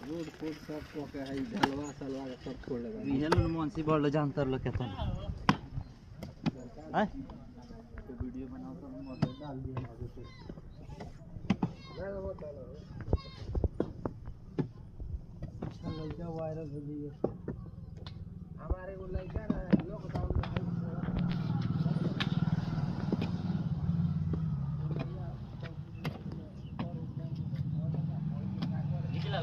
road code सब को के है ढलवा सलवा के सब छोड़ लगा बिहल मुंशी बोल जानतर लोग केतन है तो वीडियो बनाओ तो मोबाइल डाल दिए आगे पे ना वो डालो लड़का वायरल हो गई हमारे को लड़का ना लॉकडाउन में निकला